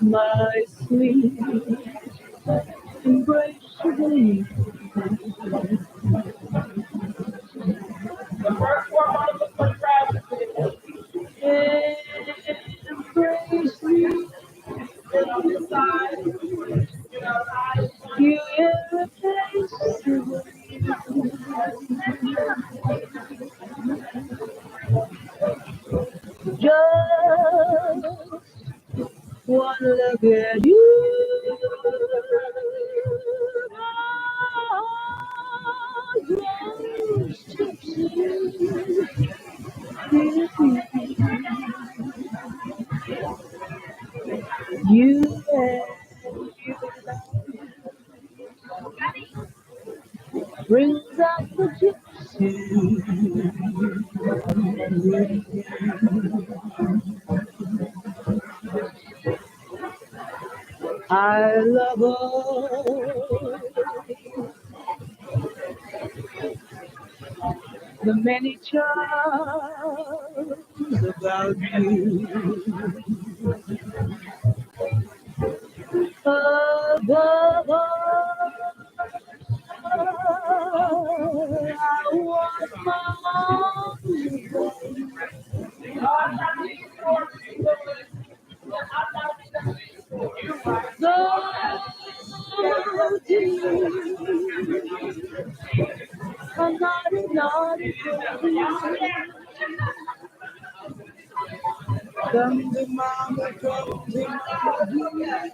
My sweet embrace me, embrace me, you irreplaceable. Just one look at you, you brings out the gypsy. I love all the many charms about you. Above all, I want my arms so deep. I'm not come to mama, come to mama.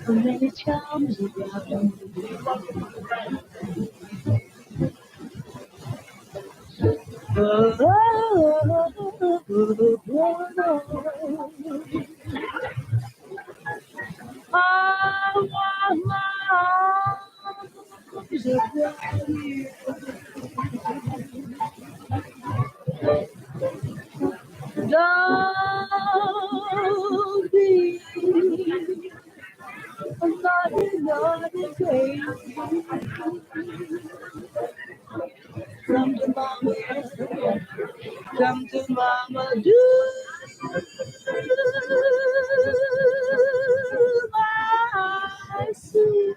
So many charms about you. Oh, I want my arms around you. Don't be naughty, crazy. Come to mama, come to mama, do my sweet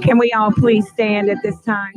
Can we all please stand at this time?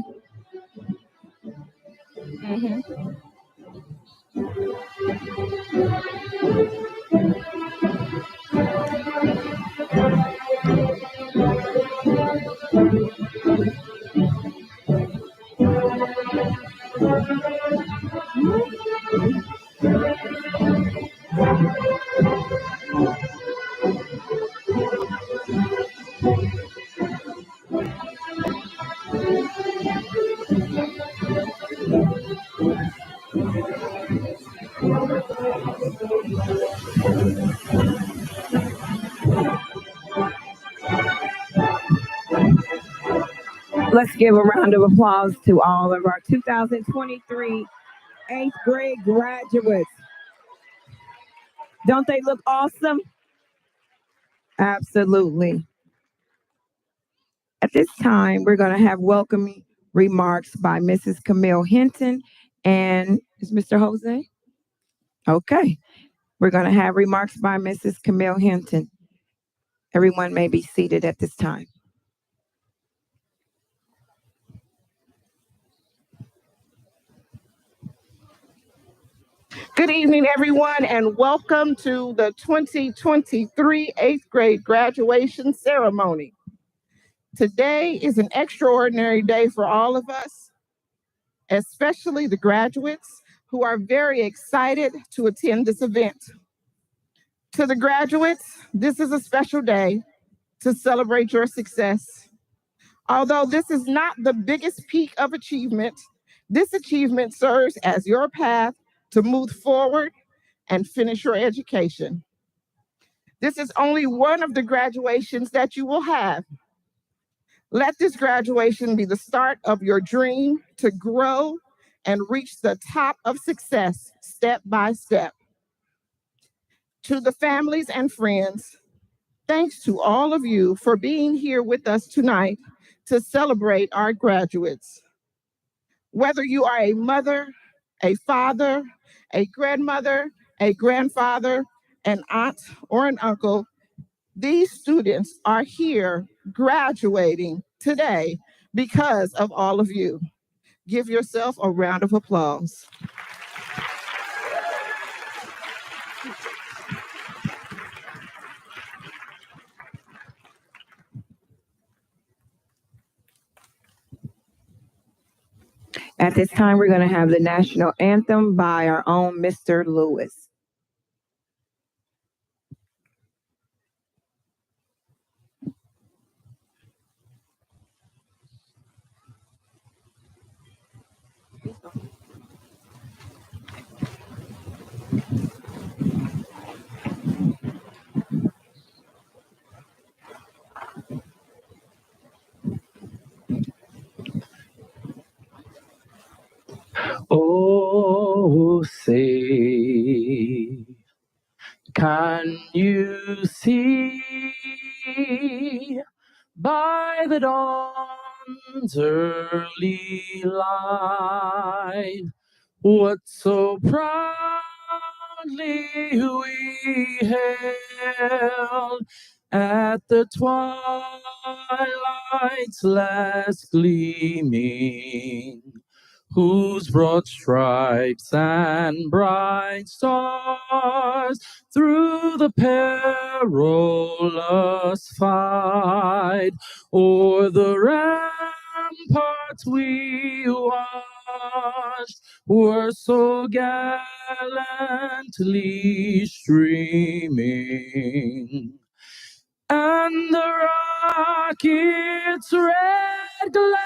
Let's give a round of applause to all of our 2023 eighth grade graduates. Don't they look awesome? Absolutely. At this time, we're going to have welcoming remarks by Mrs. Camille Hinton and is Mr. Jose? Okay. We're going to have remarks by Mrs. Camille Hinton. Everyone may be seated at this time. Good evening, everyone, and welcome to the 2023 eighth grade graduation ceremony. Today is an extraordinary day for all of us, especially the graduates who are very excited to attend this event. To the graduates, this is a special day to celebrate your success. Although this is not the biggest peak of achievement, this achievement serves as your path to move forward and finish your education. This is only one of the graduations that you will have. Let this graduation be the start of your dream to grow and reach the top of success step by step. To the families and friends, thanks to all of you for being here with us tonight to celebrate our graduates. Whether you are a mother, a father, a grandmother, a grandfather, an aunt, or an uncle, these students are here graduating today because of all of you. Give yourself a round of applause. At this time, we're going to have the national anthem by our own Mr. Lewis. Oh, say, can you see by the dawn's early light what so proudly we hailed at the twilight's last gleaming, whose broad stripes and bright stars through the perilous fight o'er the ramparts we watched were so gallantly streaming. And the rocket's red glare,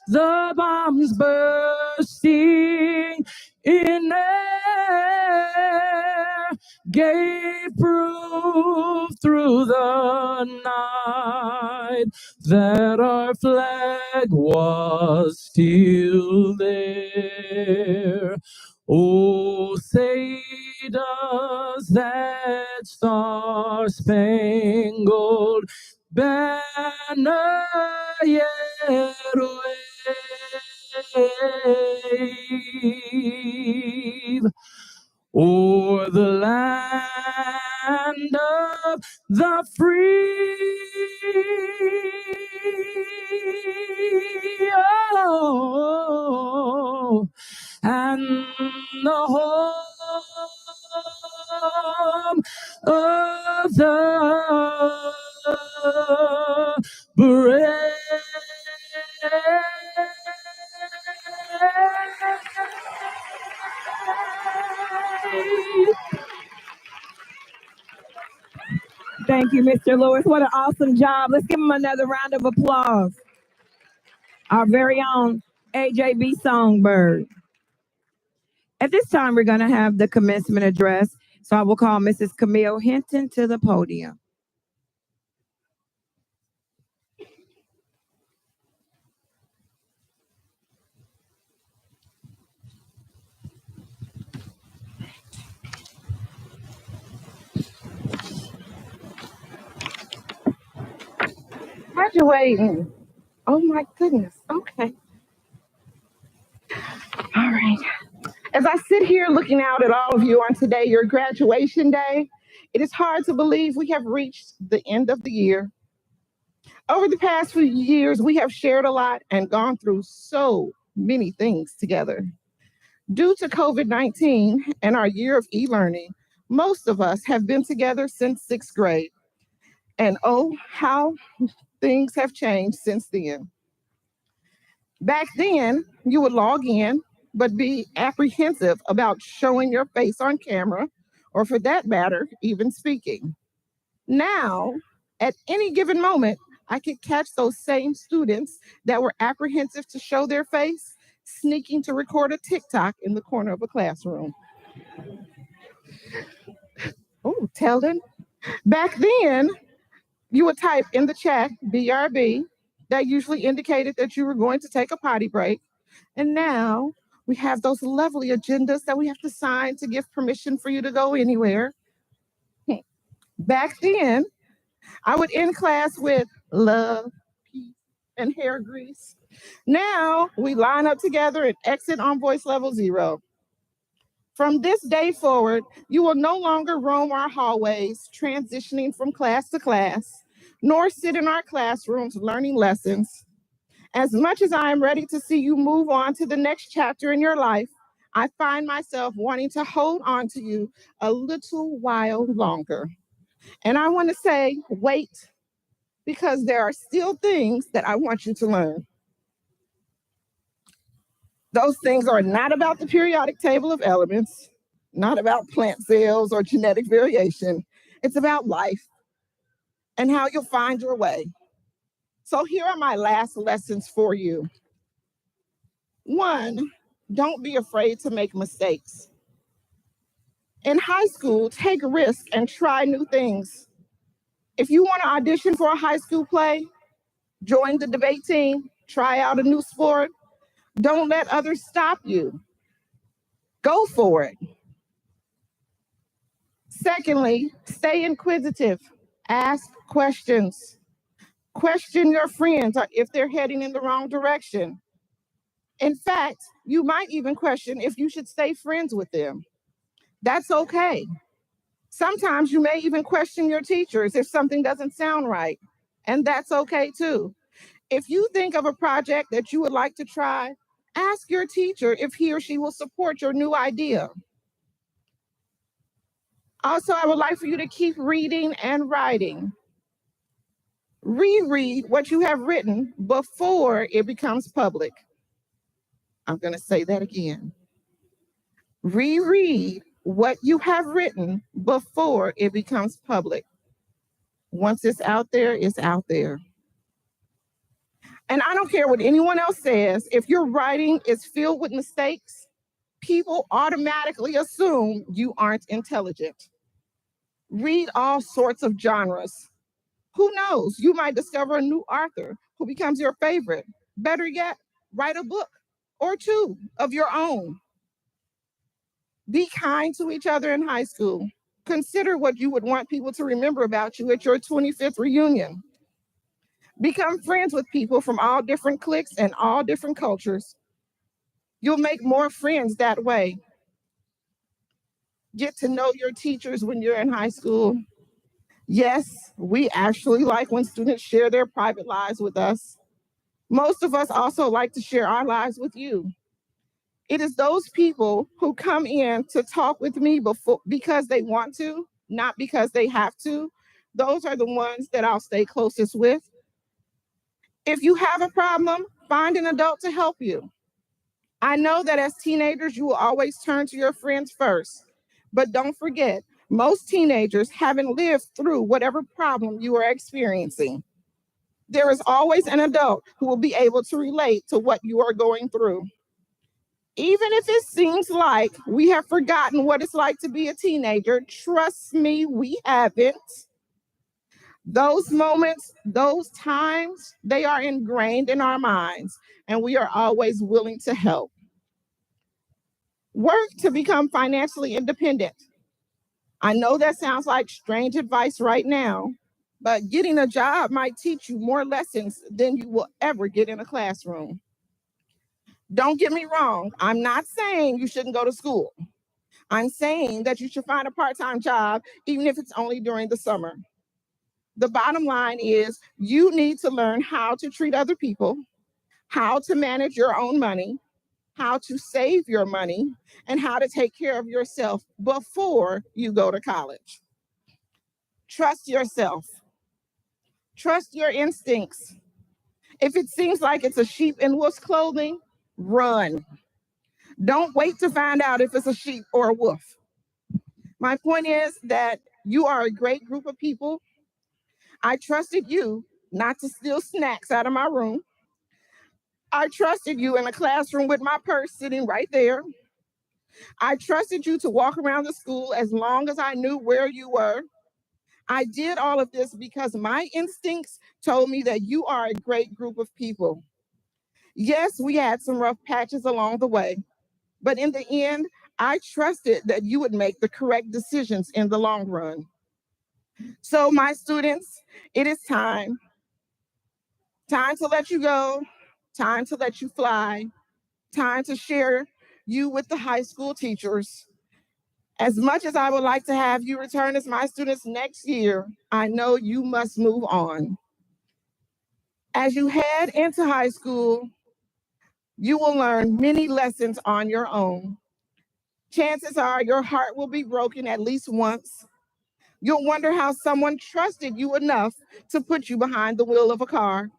the bombs bursting in air, gave proof through the night that our flag was still there. Oh, say does that star-spangled banner yet wave o'er the land of the free? Oh, and the home of the brave. Thank you, Mr. Lewis. What an awesome job. Let's give him another round of applause. Our very own AJB Songbird. At this time, we're going to have the commencement address. So I will call Mrs. Camille Hinton to the podium. Graduating. Oh my goodness. Okay. All right. As I sit here looking out at all of you on today, your graduation day, it is hard to believe we have reached the end of the year. Over the past few years, we have shared a lot and gone through so many things together. Due to COVID-19 and our year of e-learning, most of us have been together since 6th grade. And oh, how things have changed since then. Back then, you would log in, but be apprehensive about showing your face on camera, or for that matter, even speaking. Now, at any given moment, I could catch those same students that were apprehensive to show their face, sneaking to record a TikTok in the corner of a classroom. Oh, Teldon. Back then, you would type in the chat, BRB, that usually indicated that you were going to take a potty break. And now we have those lovely agendas that we have to sign to give permission for you to go anywhere. Back then, I would end class with love, peace, and hair grease. Now we line up together and exit on voice level 0. From this day forward, you will no longer roam our hallways, transitioning from class to class, nor sit in our classrooms learning lessons. As much as I am ready to see you move on to the next chapter in your life, I find myself wanting to hold on to you a little while longer. And I want to say, wait, because there are still things that I want you to learn. Those things are not about the periodic table of elements, not about plant cells or genetic variation. It's about life and how you'll find your way. So here are my last lessons for you. 1, don't be afraid to make mistakes. In high school, take risks and try new things. If you want to audition for a high school play, join the debate team, try out a new sport, don't let others stop you. Go for it. Secondly, stay inquisitive. Ask questions. Question your friends if they're heading in the wrong direction. In fact, you might even question if you should stay friends with them. That's okay. Sometimes you may even question your teachers if something doesn't sound right, and that's okay too. If you think of a project that you would like to try, ask your teacher if he or she will support your new idea. Also, I would like for you to keep reading and writing. Reread what you have written before it becomes public. I'm going to say that again. Reread what you have written before it becomes public. Once it's out there, it's out there. And I don't care what anyone else says, if your writing is filled with mistakes, people automatically assume you aren't intelligent. Read all sorts of genres. Who knows? You might discover a new author who becomes your favorite. Better yet, write a book or 2 of your own. Be kind to each other in high school. Consider what you would want people to remember about you at your 25th reunion. Become friends with people from all different cliques and all different cultures. You'll make more friends that way. Get to know your teachers when you're in high school. Yes, we actually like when students share their private lives with us. Most of us also like to share our lives with you. It is those people who come in to talk with me because they want to, not because they have to. Those are the ones that I'll stay closest with. If you have a problem, find an adult to help you. I know that as teenagers, you will always turn to your friends first, but don't forget, most teenagers haven't lived through whatever problem you are experiencing. There is always an adult who will be able to relate to what you are going through. Even if it seems like we have forgotten what it's like to be a teenager, trust me, we haven't. Those moments, those times, they are ingrained in our minds, and we are always willing to help. Work to become financially independent. I know that sounds like strange advice right now, but getting a job might teach you more lessons than you will ever get in a classroom. Don't get me wrong, I'm not saying you shouldn't go to school. I'm saying that you should find a part-time job, even if it's only during the summer. The bottom line is you need to learn how to treat other people, how to manage your own money, how to save your money, and how to take care of yourself before you go to college. Trust yourself. Trust your instincts. If it seems like it's a sheep in wolf's clothing, run. Don't wait to find out if it's a sheep or a wolf. My point is that you are a great group of people. I trusted you not to steal snacks out of my room. I trusted you in a classroom with my purse sitting right there. I trusted you to walk around the school as long as I knew where you were. I did all of this because my instincts told me that you are a great group of people. Yes, we had some rough patches along the way, but in the end, I trusted that you would make the correct decisions in the long run. So my students, it is time Time to let you go, time to let you fly, time to share you with the high school teachers. As much as I would like to have you return as my students next year, I know you must move on. As you head into high school, you will learn many lessons on your own. Chances are your heart will be broken at least once. You'll wonder how someone trusted you enough to put you behind the wheel of a car.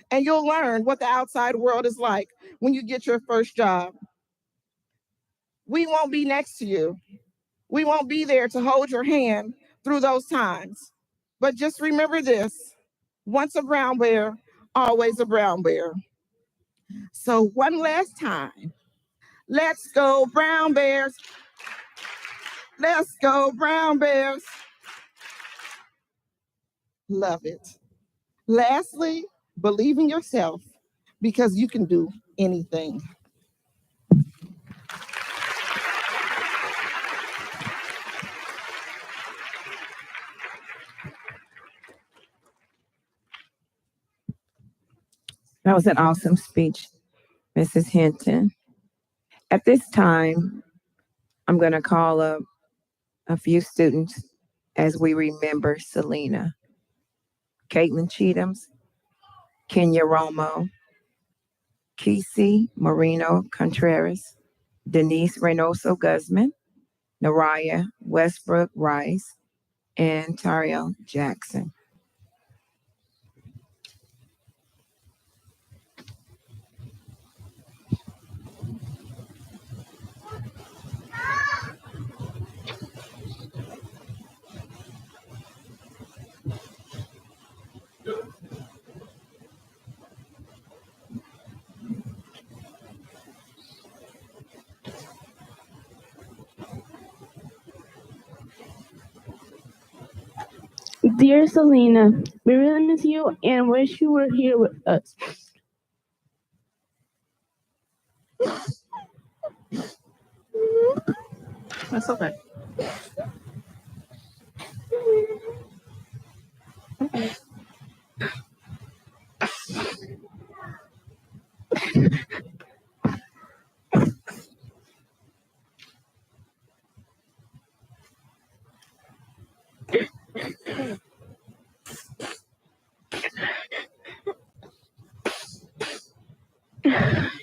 And you'll learn what the outside world is like when you get your first job. We won't be next to you. We won't be there to hold your hand through those times. But just remember this: once a brown bear, always a brown bear. So, one last time, let's go, brown bears. Let's go, brown bears. Love it. Lastly, believe in yourself because you can do anything. That was an awesome speech, Mrs. Hinton. At this time, I'm going to call up a few students as we remember Selena. Caitlin Cheatham's, Kenya Romo, Kesey Marino Contreras, Denise Reynoso Guzman, Naraya Westbrook Rice, and Tariel Jackson. Dear Selena, we really miss you and wish you were here with us. That's okay.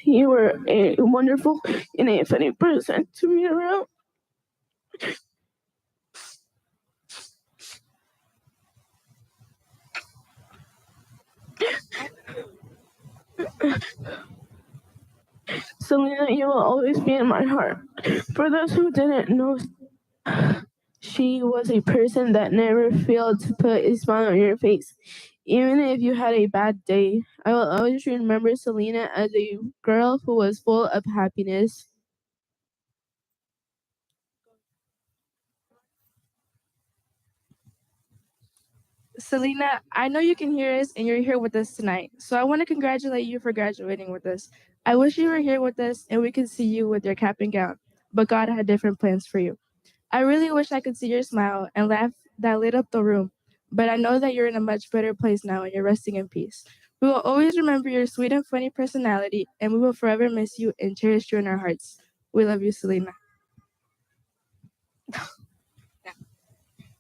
You were a wonderful and a funny person to be around. Selena, you will always be in my heart. For those who didn't know, she was a person that never failed to put a smile on your face. Even if you had a bad day, I will always remember Selena as a girl who was full of happiness. Selena, I know you can hear us and you're here with us tonight. So I want to congratulate you for graduating with us. I wish you were here with us and we could see you with your cap and gown, but God had different plans for you. I really wish I could see your smile and laugh that lit up the room, but I know that you're in a much better place now and you're resting in peace. We will always remember your sweet and funny personality, and we will forever miss you and cherish you in our hearts. We love you, Selena.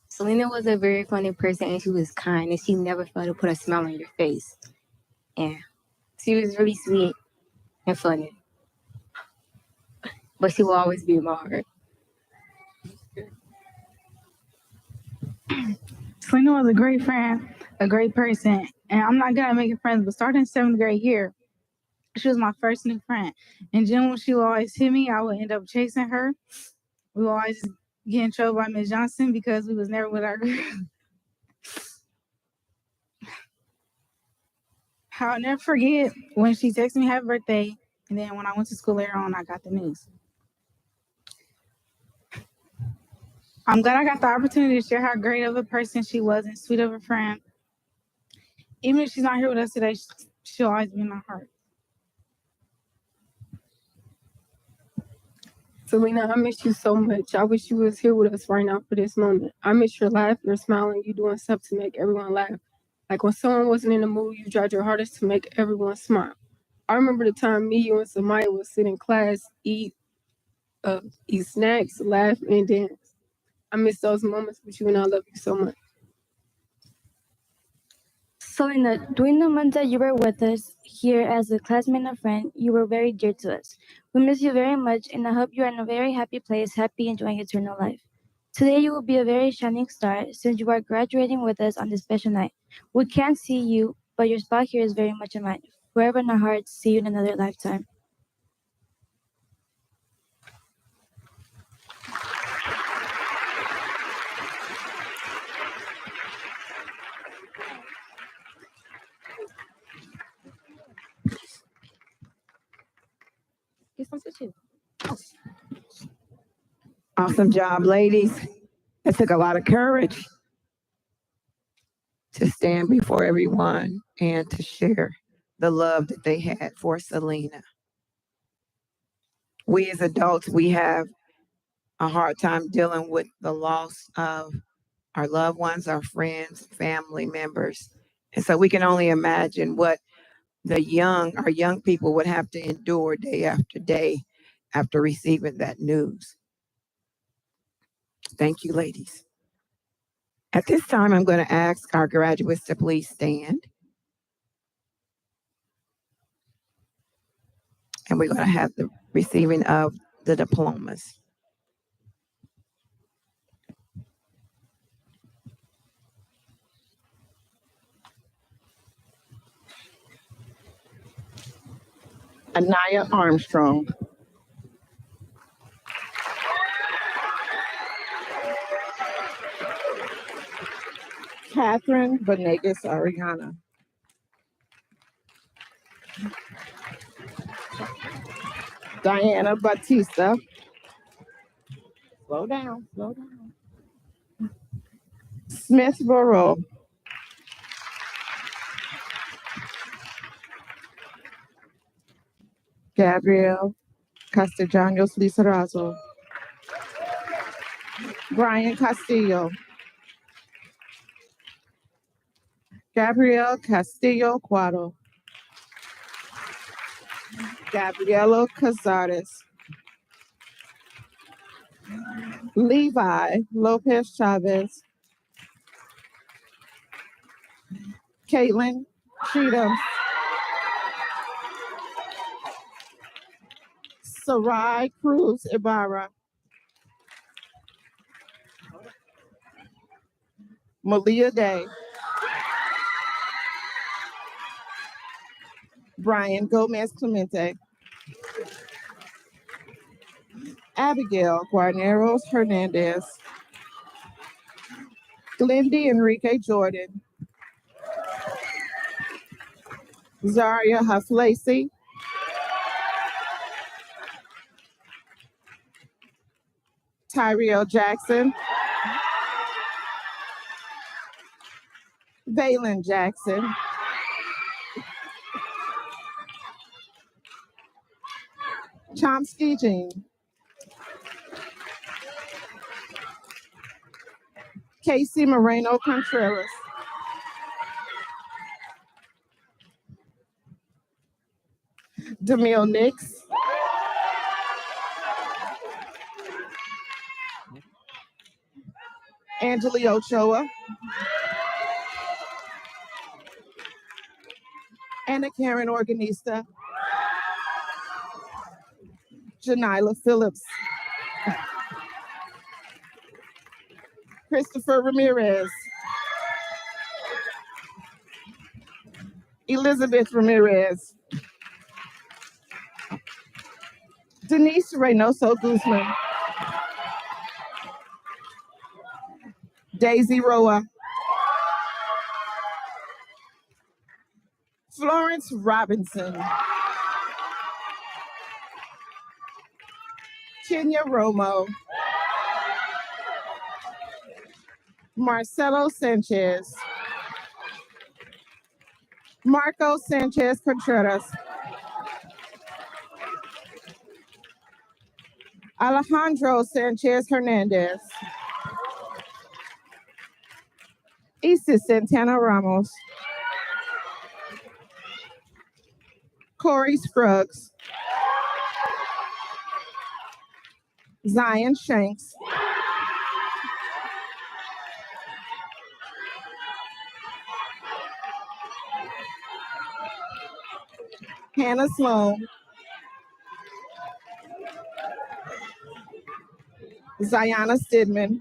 Selena was a very funny person and she was kind and she never failed to put a smile on your face. And she was really sweet and funny. But she will always be in my heart. Selena was a great friend, a great person, and I'm not good at making friends, but starting 7th grade year, she was my first new friend. In gym, when she would always hit me, I would end up chasing her. We would always get in trouble by Ms. Johnson because we was never with our group. I'll never forget when she texted me happy birthday, and then when I went to school later on, I got the news. I'm glad I got the opportunity to share how great of a person she was and sweet of a friend. Even if she's not here with us today, she'll always be in my heart. Selena, I miss you so much. I wish you was here with us right now for this moment. I miss your laugh, your smile, and you doing stuff to make everyone laugh. Like when someone wasn't in the mood, you tried your hardest to make everyone smile. I remember the time me, you, and Samaya would sit in class, eat snacks, laugh, and dance. I miss those moments with you, and I love you so much. Selena, during the months that you were with us here as a classmate and a friend, you were very dear to us. We miss you very much, and I hope you are in a very happy place, happy, enjoying eternal life. Today you will be a very shining star since you are graduating with us on this special night. We can't see you, but your spot here is very much in mind. Forever in our hearts, see you in another lifetime. Awesome job, ladies. It took a lot of courage to stand before everyone and to share the love that they had for Selena. We as adults, we have a hard time dealing with the loss of our loved ones, our friends, family members. And so we can only imagine what our young people would have to endure day after day after receiving that news. Thank you, ladies. At this time, I'm going to ask our graduates to please stand. And we're going to have the receiving of the diplomas. Anaya Armstrong. Catherine Venegas Ariana. Diana Batista. Slow down, slow down. Smith Burrow. Gabrielle Castellanos Lizarazo. Brian Castillo. Gabrielle Castillo Cuadro. Gabriela Cazares. Levi Lopez Chavez. Caitlin Cheatham. Sarai Cruz Ibarra. Malia Day. Brian Gomez Clemente. Abigail Guarneros Hernandez. Glendy Enrique Jordan. Zaria Haflacy. Tyriel Jackson. Valen Jackson. Chomsky Jean. Casey Moreno Contreras. Demille Nix. Angeli Ochoa. Anna Karen Organista. Janila Phillips. Christopher Ramirez. Elizabeth Ramirez. Denise Reynoso Guzman. Daisy Roa. Florence Robinson. Kenya Romo. Marcelo Sanchez. Marco Sanchez Contreras. Alejandro Sanchez Hernandez. Mrs. Santana Ramos, Corey Scruggs, Zion Shanks, Hannah Sloan, Ziona Stidman,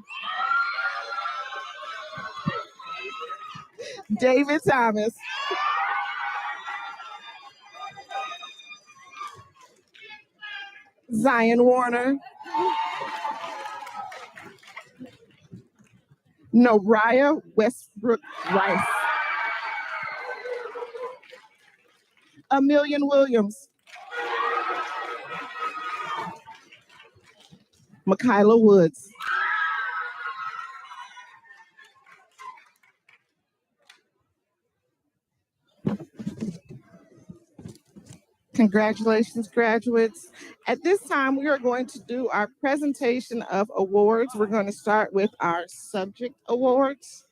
David Thomas, Zion Warner, Noriah Westbrook Rice, Amelia Williams, Michaela Woods. Congratulations, graduates. At this time, we are going to do our presentation of awards. We're going to start with our subject awards.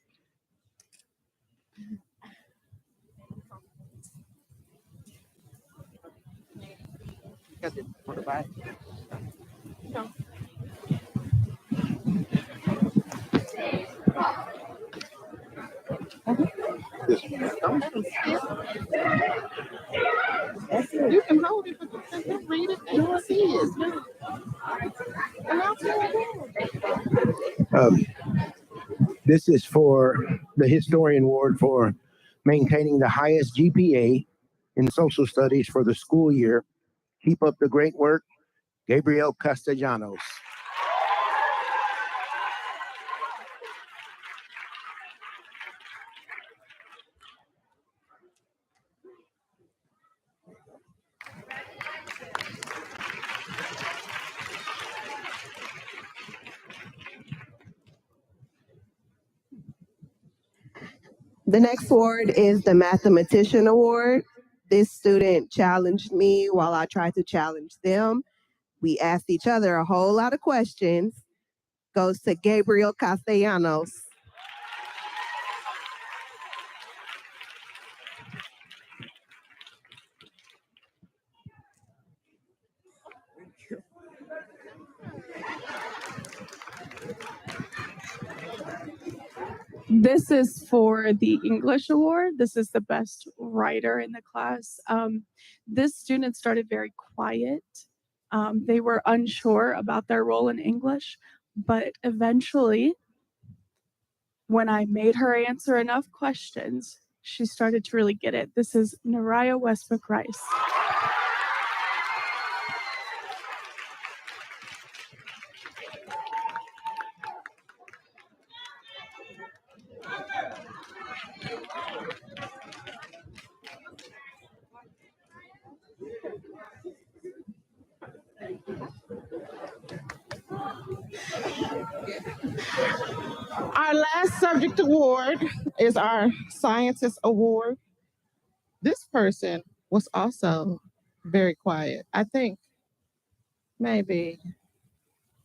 You can hold it, but you can read it and you see it. This is for the Historian Award for maintaining the highest GPA in social studies for the school year. Keep up the great work, Gabriel Castellanos. The next award is the Mathematician Award. This student challenged me while I tried to challenge them. We asked each other a whole lot of questions. Goes to Gabriel Castellanos. This is for the English award. This is the best writer in the class. This student started very quiet. They were unsure about their role in English, but eventually, when I made her answer enough questions, she started to really get it. This is Noriah Westbrook Rice. Our last subject award is our Scientist Award. This person was also very quiet. I think maybe,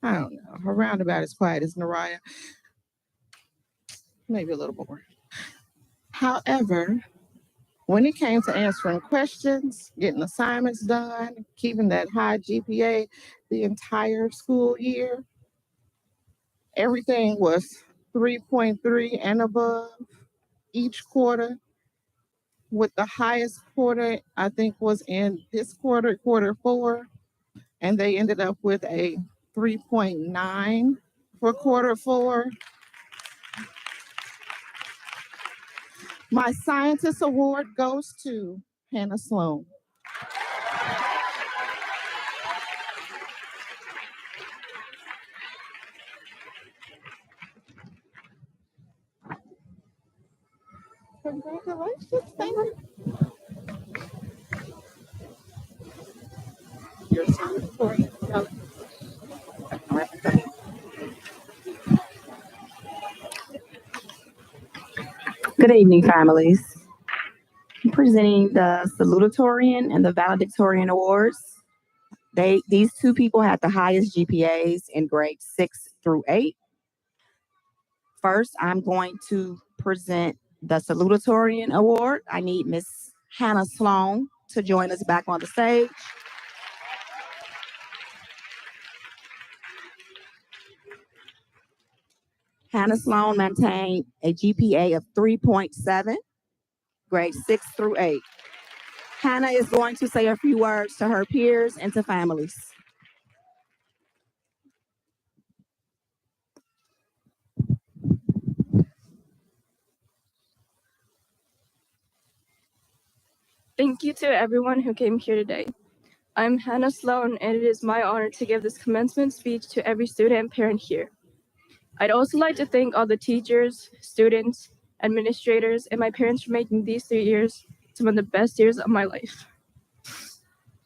I don't know, around about as quiet as Noriah. Maybe a little more. However, when it came to answering questions, getting assignments done, keeping that high GPA the entire school year, everything was 3.3 and above each quarter, with the highest quarter, I think, was in this quarter, quarter 4, and they ended up with a 3.9 for quarter 4. My Scientist Award goes to Hannah Sloan. Congratulations, thank you. Your salutatorian. Good evening, families. I'm presenting the salutatorian and the valedictorian awards. These two people had the highest GPAs in grades 6 through 8. First, I'm going to present the Salutatorian Award. I need Miss Hannah Sloan to join us back on the stage. Hannah Sloan maintained a GPA of 3.7, grades 6 through 8. Hannah is going to say a few words to her peers and to families. Thank you to everyone who came here today. I'm Hannah Sloan, and it is my honor to give this commencement speech to every student and parent here. I'd also like to thank all the teachers, students, administrators, and my parents for making these 3 years some of the best years of my life.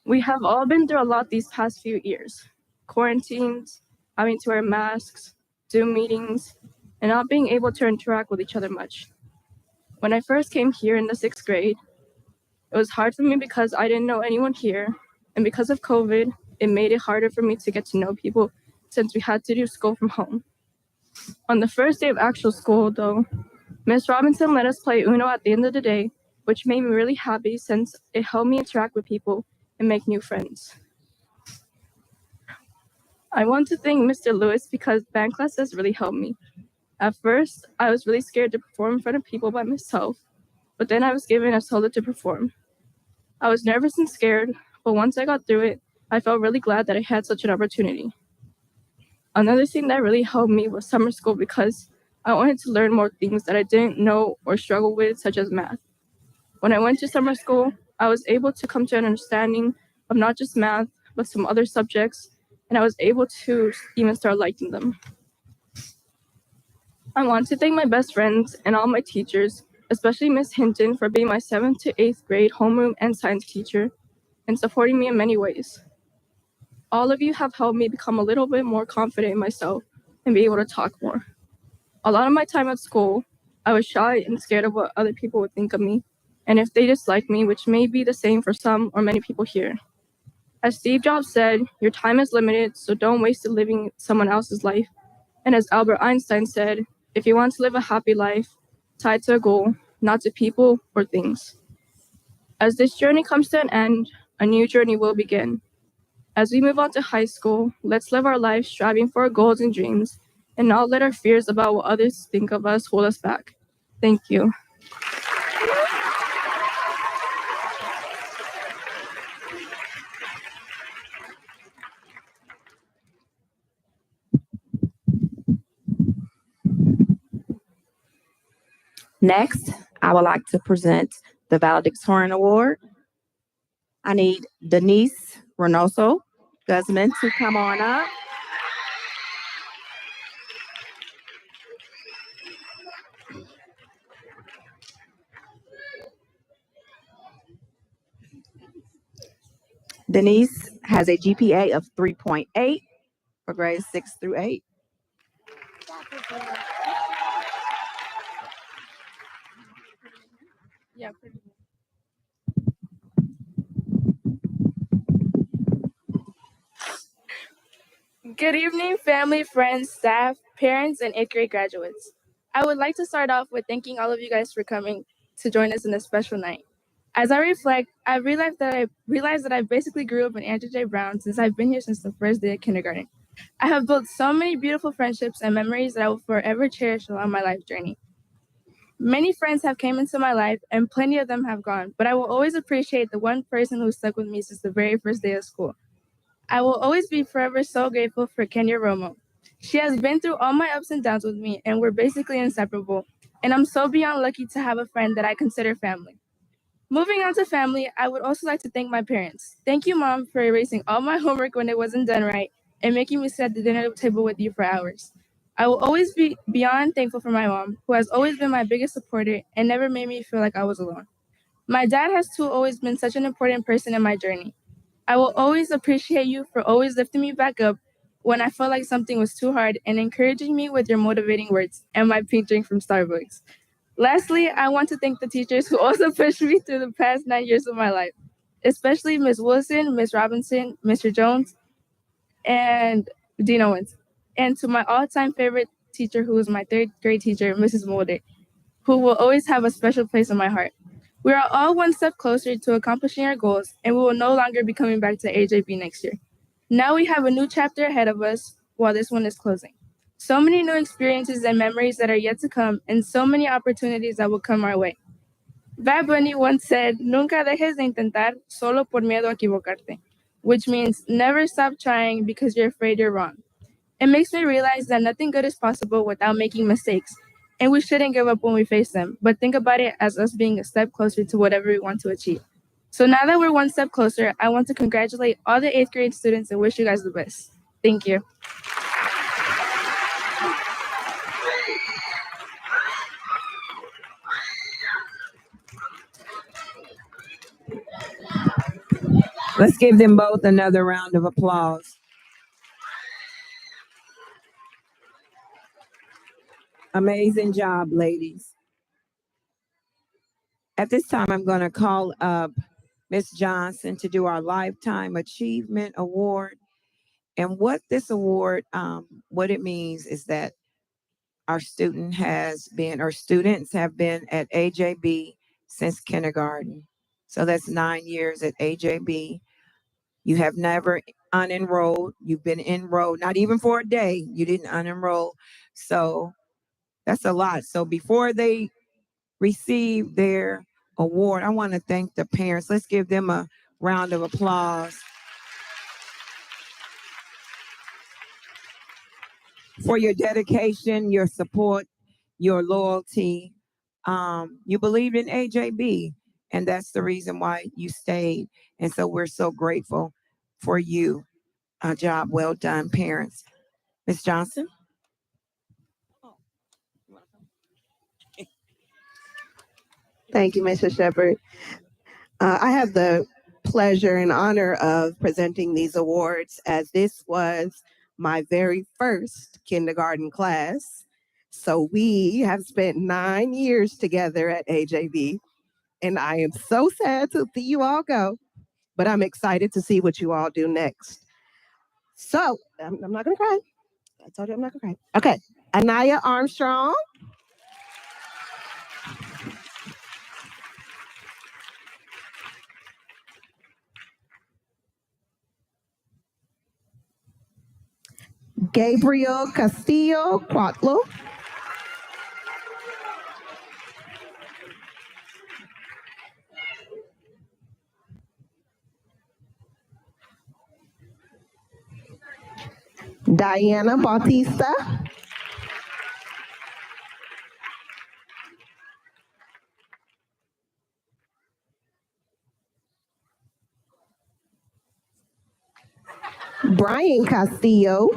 We have all been through a lot these past few years. Quarantines, having to wear masks, Zoom meetings, and not being able to interact with each other much. When I first came here in the 6th grade, it was hard for me because I didn't know anyone here, and because of COVID, it made it harder for me to get to know people since we had to do school from home. On the first day of actual school, though, Miss Robinson let us play Uno at the end of the day, which made me really happy since it helped me interact with people and make new friends. I want to thank Mr. Lewis because band classes really helped me. At first, I was really scared to perform in front of people by myself, but then I was given a solo to perform. I was nervous and scared, but once I got through it, I felt really glad that I had such an opportunity. Another thing that really helped me was summer school because I wanted to learn more things that I didn't know or struggle with, such as math. When I went to summer school, I was able to come to an understanding of not just math, but some other subjects, and I was able to even start liking them. I want to thank my best friends and all my teachers, especially Miss Hinton, for being my 7th to 8th grade homeroom and science teacher and supporting me in many ways. All of you have helped me become a little bit more confident in myself and be able to talk more. A lot of my time at school, I was shy and scared of what other people would think of me, and if they disliked me, which may be the same for some or many people here. As Steve Jobs said, your time is limited, so don't waste it living someone else's life. And as Albert Einstein said, if you want to live a happy life, tied to a goal, not to people or things. As this journey comes to an end, a new journey will begin. As we move on to high school, let's live our life striving for our goals and dreams and not let our fears about what others think of us hold us back. Thank you. Next, I would like to present the Valedictorian Award. I need Denise Reynoso Guzman to come on up. Denise has a GPA of 3.8 for grades 6 through 8. Yeah. Good evening, family, friends, staff, parents, and 8th grade graduates. I would like to start off with thanking all of you guys for coming to join us in this special night. As I reflect, I realized that I basically grew up in Andrew J. Brown since I've been here since the first day of kindergarten. I have built so many beautiful friendships and memories that I will forever cherish along my life journey. Many friends have came into my life and plenty of them have gone, but I will always appreciate the one person who stuck with me since the very first day of school. I will always be forever so grateful for Kenya Romo. She has been through all my ups and downs with me, and we're basically inseparable. And I'm so beyond lucky to have a friend that I consider family. Moving on to family, I would also like to thank my parents. Thank you, Mom, for erasing all my homework when it wasn't done right and making me sit at the dinner table with you for hours. I will always be beyond thankful for my mom, who has always been my biggest supporter and never made me feel like I was alone. My dad has too always been such an important person in my journey. I will always appreciate you for always lifting me back up when I felt like something was too hard and encouraging me with your motivating words and my pink drink from Starbucks. Lastly, I want to thank the teachers who also pushed me through the past 9 years of my life, especially Ms. Wilson, Ms. Robinson, Mr. Jones, and Dean Owens. And to my all-time favorite teacher, who was my 3rd grade teacher, Mrs. Mulder. who will always have a special place in my heart. We are all one step closer to accomplishing our goals, and we will no longer be coming back to AJB next year. Now we have a new chapter ahead of us while this one is closing. So many new experiences and memories that are yet to come, and so many opportunities that will come our way. Bad Bunny once said, "Nunca dejes de intentar solo por miedo a equivocarte," which means never stop trying because you're afraid you're wrong. It makes me realize that nothing good is possible without making mistakes, and we shouldn't give up when we face them, but think about it as us being a step closer to whatever we want to achieve. So now that we're one step closer, I want to congratulate all the 8th grade students and wish you guys the best. Thank you. Let's give them both another round of applause. Amazing job, ladies. At this time, I'm going to call up Ms. Johnson to do our Lifetime Achievement Award. And what this award, what it means is that our students have been at AJB since kindergarten. So that's 9 years at AJB. You have never unenrolled. You've been enrolled, not even for a day. You didn't unenroll. So that's a lot. So before they receive their award, I want to thank the parents. Let's give them a round of applause for your dedication, your support, your loyalty. You believed in AJB, and that's the reason why you stayed. And so we're so grateful for you. A job well done, parents. Ms. Johnson? Thank you, Mrs. Shepherd. I have the pleasure and honor of presenting these awards as this was my very first kindergarten class. So we have spent 9 years together at AJB, and I am so sad to see you all go, but I'm excited to see what you all do next. So I'm not gonna cry. I told you I'm not gonna cry. Okay, Anaya Armstrong. Gabriel Castillo Cuatlo. Diana Bautista. Brian Castillo.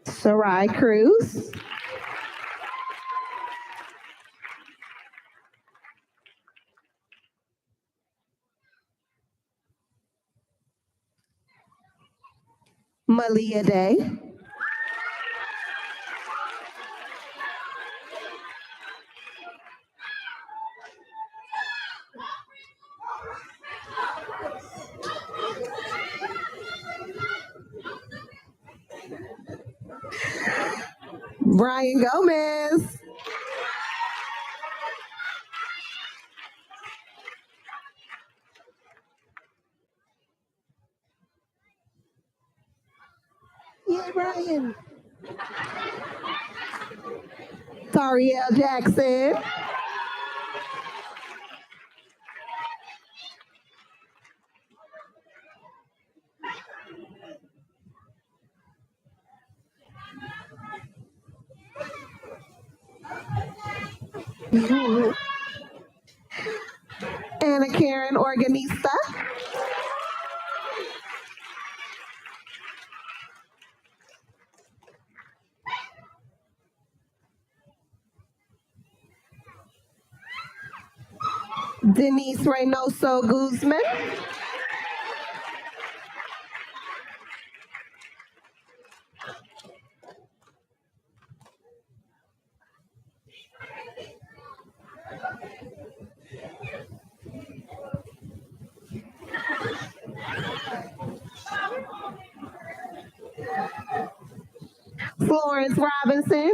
Sarai Cruz. Malia Day. Brian Gomez. Yay, Brian. Tariel Jackson. Anna Karen Organista. Denise Reynoso Guzman. Florence Robinson.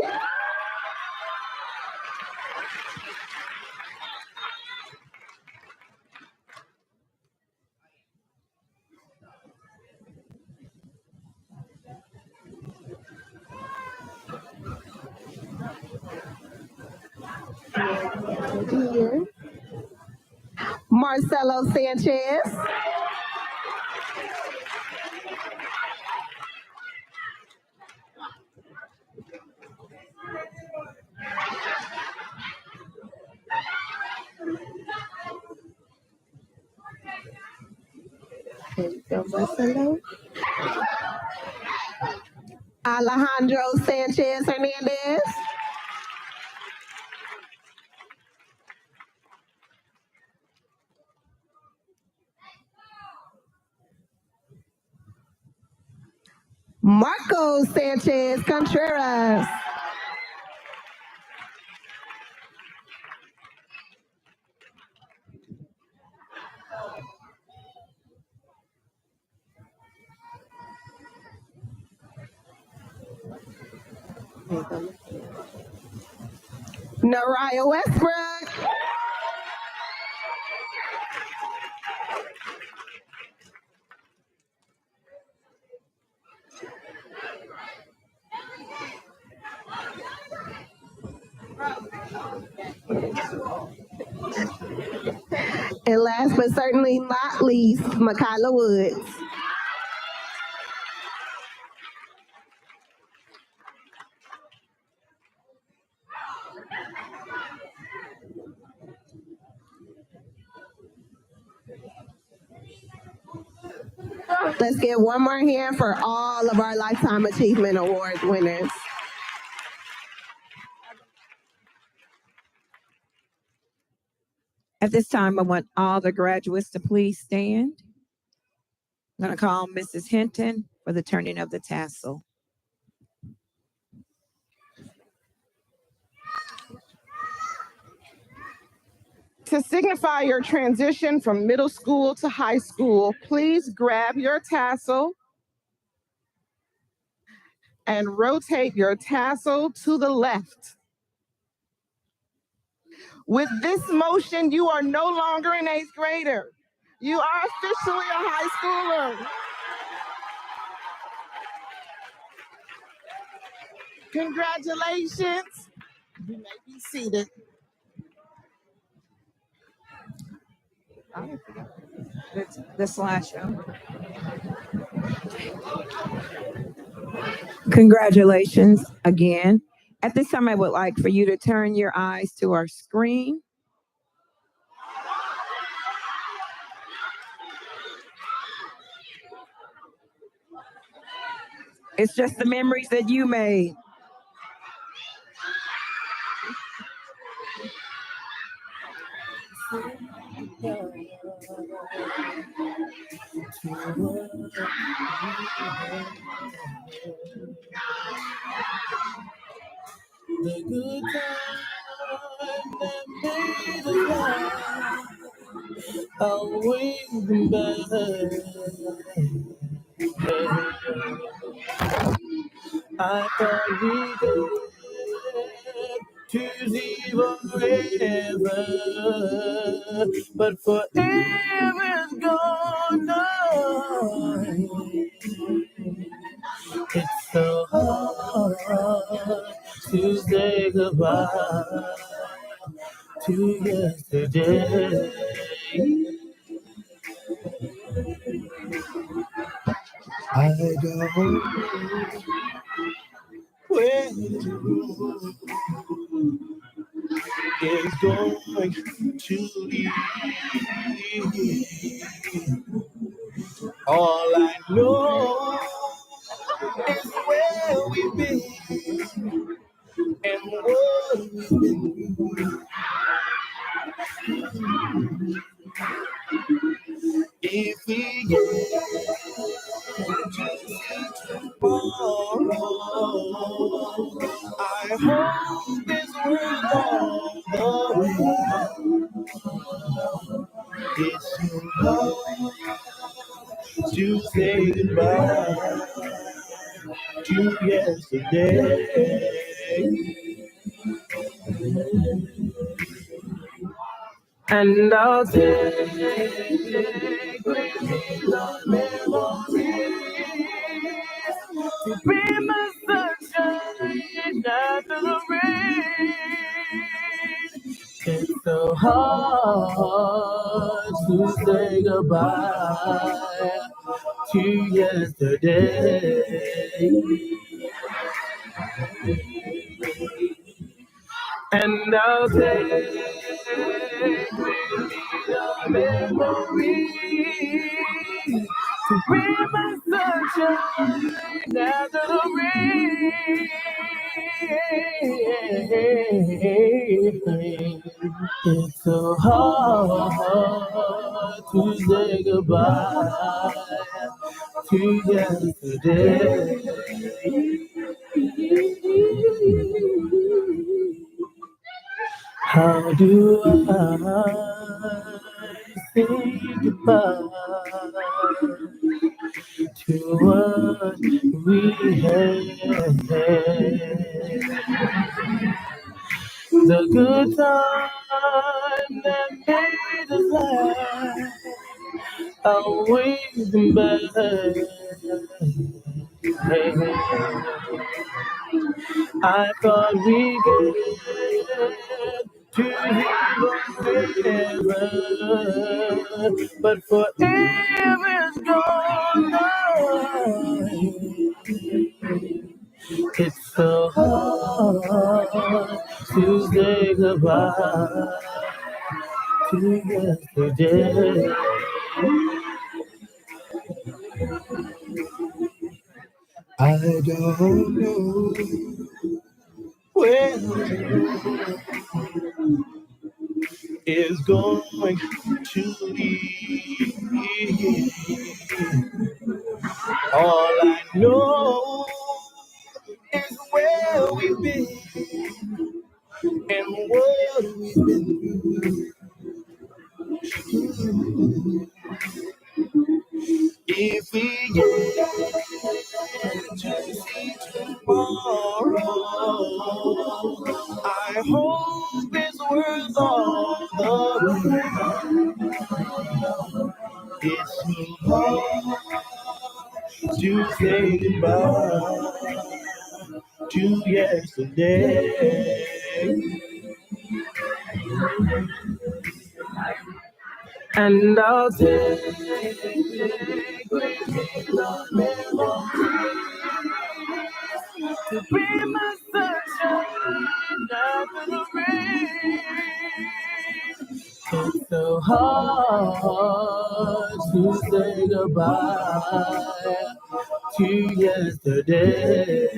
Here. Marcelo Sanchez. There you go, Marcelo. Alejandro Sanchez Hernandez. Marco Sanchez Contreras. Naraya Westbrook. And last but certainly not least, Makayla Woods. Let's get one more hand for all of our Lifetime Achievement Award winners. At this time, I want all the graduates to please stand. I'm going to call Mrs. Hinton for the turning of the tassel. To signify your transition from middle school to high school, please grab your tassel and rotate your tassel to the left. With this motion, you are no longer an 8th grader. You are officially a high schooler. Congratulations. You may be seated. The slideshow. Congratulations again. At this time, I would like for you to turn your eyes to our screen. It's just the memories that you made. The good time that made us laugh, I'll wait them back. I thought we could choose forever, but forever's gone now. It's so hard to say goodbye to yesterday. I don't know where it's going to lead. All I know is where we've been and what we've been through. If we get tomorrow, I hope it's worth all the way. It's too hard to say goodbye to to yesterday. And I'll take with me the memories to be my sunshine after the rain. It's so hard to say goodbye to yesterday. And I'll take with me the memories to bring my sunshine after the rain. It's so hard to say goodbye to yesterday. How do I say goodbye to what we had? The good time that made us laugh, always back. I thought we could to forever, but forever's gone now. It's so hard to say goodbye to yesterday. I don't know where is going to lead. All I know is where we've been and what we've been through. If we get to see tomorrow, I hope it's worth all the wait. It's hard to say goodbye to yesterday. And I'll take with me the memories to be my sunshine after the rain. It's so hard to say goodbye to yesterday.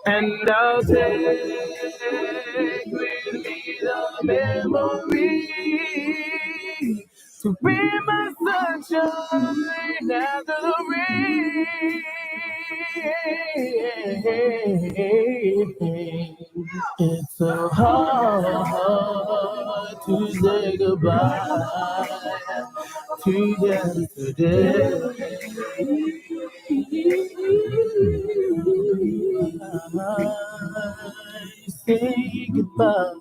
And I'll take with me the memories to be my sunshine after the rain. It's so hard to say goodbye to yesterday. Say goodbye.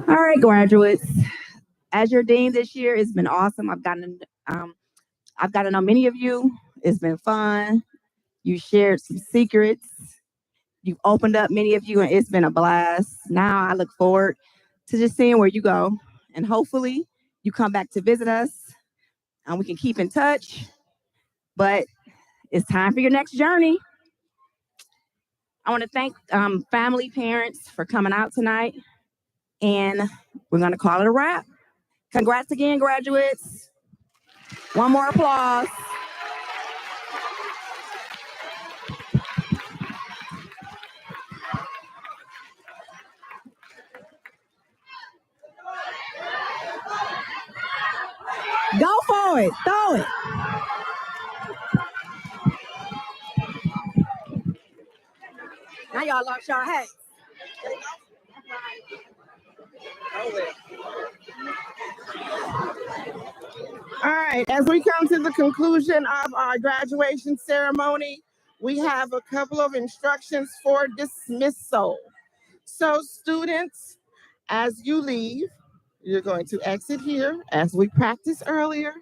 All right, graduates. As your dean this year, it's been awesome. I've gotten to know many of you. It's been fun. You shared some secrets. You've opened up many of you, and it's been a blast. Now I look forward to just seeing where you go, and hopefully you come back to visit us, and we can keep in touch. But it's time for your next journey. I want to thank family, parents for coming out tonight, and we're going to call it a wrap. Congrats again, graduates. One more applause. Go for it. Throw it. Now y'all lost your hats. All right, as we come to the conclusion of our graduation ceremony, we have a couple of instructions for dismissal. So students, as you leave, you're going to exit here as we practiced earlier.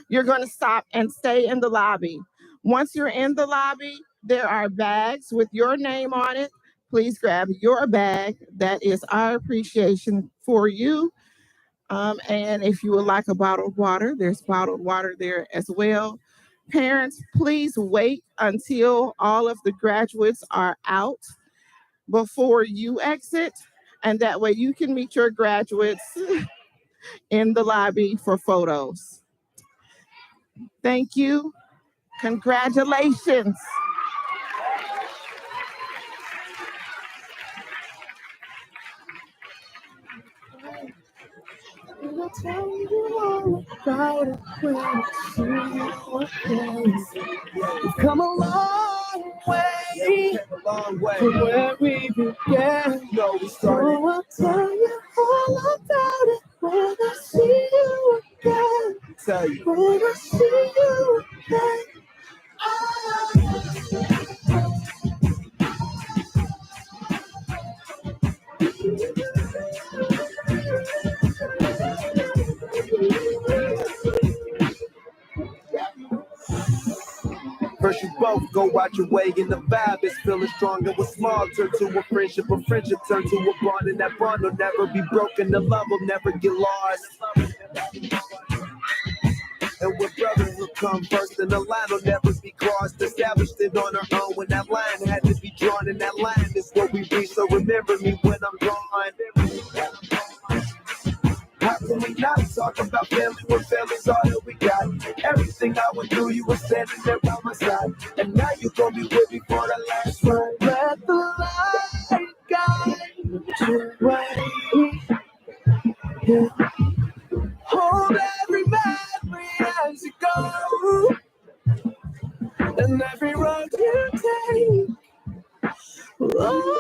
You're going to stop and stay in the lobby. Once you're in the lobby, there are bags with your name on it. Please grab your bag. That is our appreciation for you. And if you would like a bottled water, there's bottled water there as well. Parents, please wait until all of the graduates are out before you exit, and that way you can meet your graduates in the lobby for photos. Thank you. Congratulations. I'll tell you all about it when I see you again. We've come a long way, from where we began. No, we started. So I'll tell you all about it when I see you again. Tell you. When I see you again. First you both go out your way and the vibe is feeling strong. And what's small turn to a friendship turn to a bond. And that bond will never be broken, the love will never get lost. And when brotherhood come first, and the line will never be crossed. Established it on our own when that line had to be drawn. And that line is what we reach, so remember me when I'm gone. How can we not talk about family when family's all that we got? Everything I went through, you were standing there by my side. And now you gon' be with me for the last ride. Let the light guide your way. Yeah. Hold every memory as you go. And every road you take. Oh,